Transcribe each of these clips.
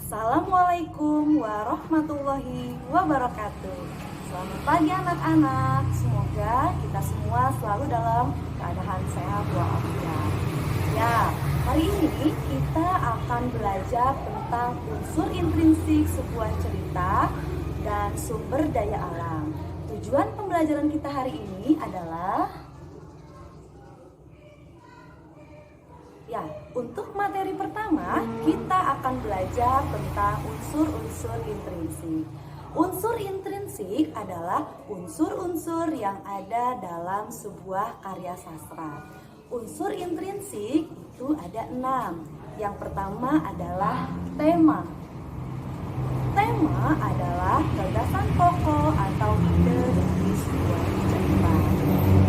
Assalamualaikum warahmatullahi wabarakatuh. Selamat pagi anak-anak. Semoga kita semua selalu dalam keadaan sehat walafiat. Ya, hari ini kita akan belajar tentang unsur intrinsik sebuah cerita dan sumber daya alam. Tujuan pembelajaran kita hari ini adalah untuk materi pertama, kita akan belajar tentang unsur-unsur intrinsik. Unsur intrinsik adalah unsur-unsur yang ada dalam sebuah karya sastra. Unsur intrinsik itu ada 6. Yang pertama adalah tema. Tema adalah gagasan pokok atau ide dari sebuah cerita.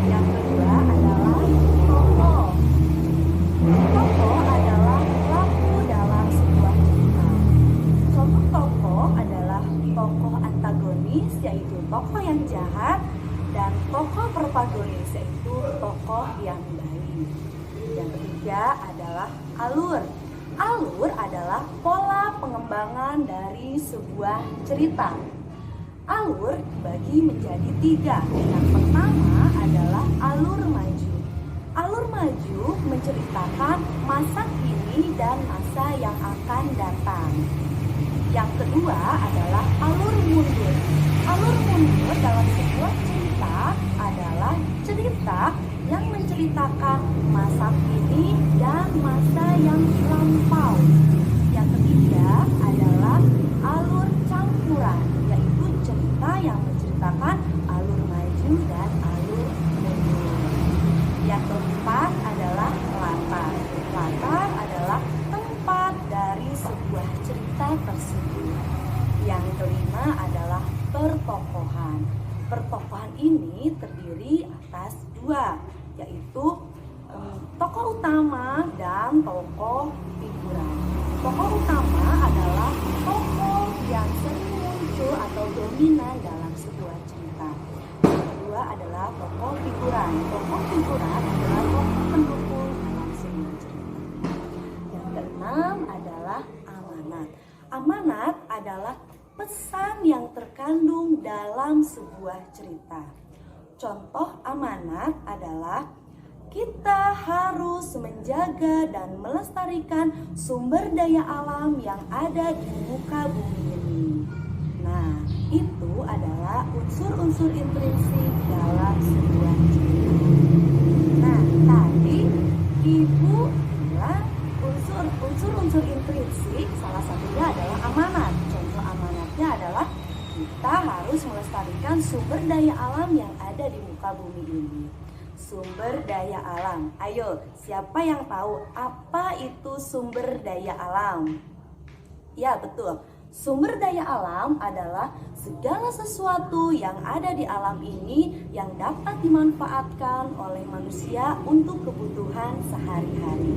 Yang kedua adalah tokoh. Tokoh adalah pelaku dalam sebuah cerita. Contoh tokoh adalah tokoh antagonis, yaitu tokoh yang jahat, dan tokoh protagonis, yaitu tokoh yang baik. Yang ketiga adalah alur. Alur adalah pola pengembangan dari sebuah cerita. Alur dibagi menjadi 3. Yang pertama adalah alur maju. Alur maju menceritakan masa kini dan masa yang akan datang. Yang kedua adalah alur mundur. Alur mundur dalam sebuah cerita adalah cerita yang menceritakan masa kini dan masa yang lampau. Yang ketiga adalah alur campuran, yaitu cerita yang menceritakan alur maju dan alur mundur. Yang keempat adalah latar. Latar adalah tempat dari sebuah cerita tersebut. Yang kelima adalah pertokohan. Pertokohan ini terdiri atas 2, yaitu tokoh utama dan tokoh figuran. Tokoh utama adalah tokoh yang sering muncul atau dominan dalam sebuah cerita. Adalah tokoh figuran. Tokoh figuran adalah tokoh pendukung dalam sebuah cerita. Yang keenam adalah amanat. Amanat adalah pesan yang terkandung dalam sebuah cerita. Contoh amanat adalah kita harus menjaga dan melestarikan sumber daya alam yang ada di muka bumi ini. Nah, itu adalah unsur-unsur intrinsik dalam sebuah cerita. Nah, tadi Ibu bilang unsur-unsur intrinsik salah satunya adalah amanat. Contoh amanatnya adalah kita harus melestarikan sumber daya alam yang ada di muka bumi ini. Sumber daya alam. Ayo, siapa yang tahu apa itu sumber daya alam? Ya, betul. Sumber daya alam adalah segala sesuatu yang ada di alam ini yang dapat dimanfaatkan oleh manusia untuk kebutuhan sehari-hari.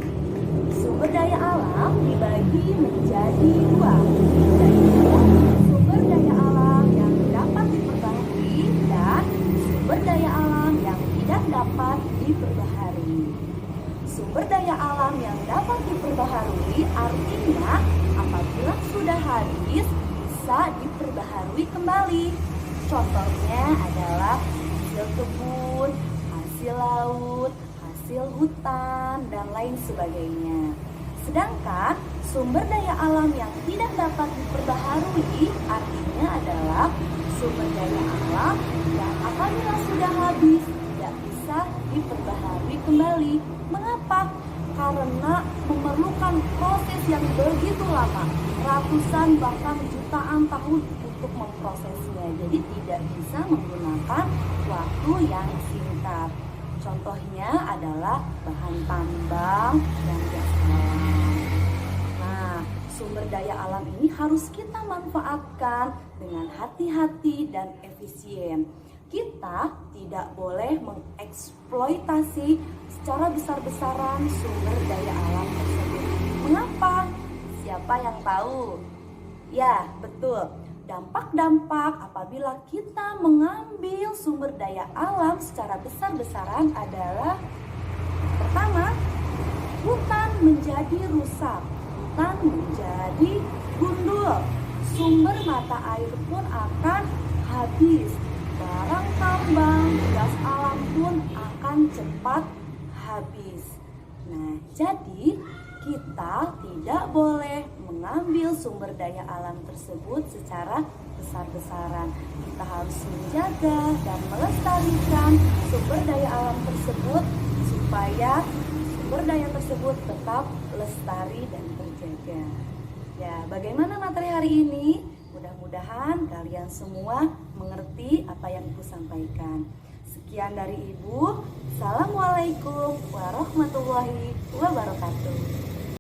Sumber daya alam dibagi menjadi 2, yaitu sumber daya alam yang dapat diperbaharui dan sumber daya alam yang tidak dapat diperbaharui. Sumber daya alam yang dapat diperbaharui artinya apabila sudah habis bisa diperbaharui kembali. Contohnya adalah hasil kebun, hasil laut, hasil hutan, dan lain sebagainya. Sedangkan sumber daya alam yang tidak dapat diperbaharui artinya adalah sumber daya alam yang apabila sudah habis tidak bisa diperbaharui kembali. Mengapa? Karena memerlukan proses yang begitu lama, ratusan bahkan jutaan tahun untuk memprosesnya. Jadi tidak bisa menggunakan waktu yang singkat. Contohnya adalah bahan tambang dan gas alam. Nah, sumber daya alam ini harus kita manfaatkan dengan hati-hati dan efisien. Kita tidak boleh mengeksploitasi secara besar-besaran sumber daya alam tersebut. Mengapa? Siapa yang tahu? Ya, betul. Dampak-dampak apabila kita mengambil sumber daya alam secara besar-besaran adalah pertama, hutan menjadi rusak, hutan menjadi gundul Betul, sumber mata air pun akan habis. Barang tambang, gas alam pun akan cepat habis. Nah, jadi kita tidak boleh mengambil sumber daya alam tersebut secara besar-besaran. Kita harus menjaga dan melestarikan sumber daya alam tersebut supaya sumber daya tersebut tetap lestari dan terjaga. Ya, bagaimana materi hari ini? Mudah-mudahan kalian semua mengerti apa yang Ibu sampaikan. Sekian dari Ibu. Assalamualaikum warahmatullahi wabarakatuh.